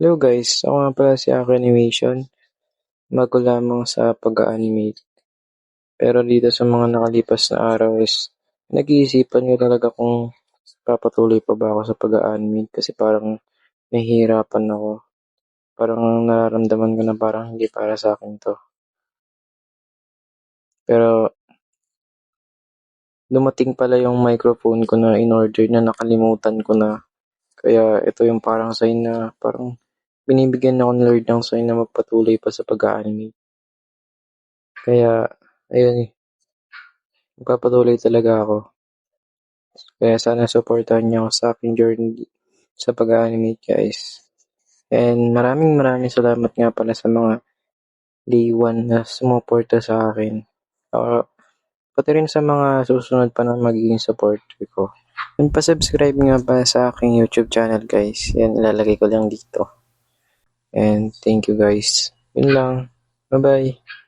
Hello guys, ako nga pala si Ako Animation. Bago lamang sa pag-animate. Pero dito sa mga nakalipas na araw is nag-iisipan ko talaga kung papatuloy pa ba ako sa pag-animate kasi parang nahihirapan ako. Parang nararamdaman ko na parang hindi para sa akin to. Pero dumating pala yung microphone ko na in-order na nakalimutan ko na. Kaya ito yung parang sign na parang binibigyan ako ng Lord ng sign na magpatuloy pa sa pag-animate. Kaya ayun eh. Magpapatuloy talaga ako. Kaya sana supportahan niyo ako sa aking journey sa pag-animate guys. And maraming salamat nga pala sa mga day one na sumuporta sa akin. Uh, Pati rin sa mga susunod pa na magiging supporter ko. And pa-subscribe nga pa sa aking YouTube channel guys. Yan, ilalagay ko lang dito. And thank you guys. Yun lang. Bye-bye.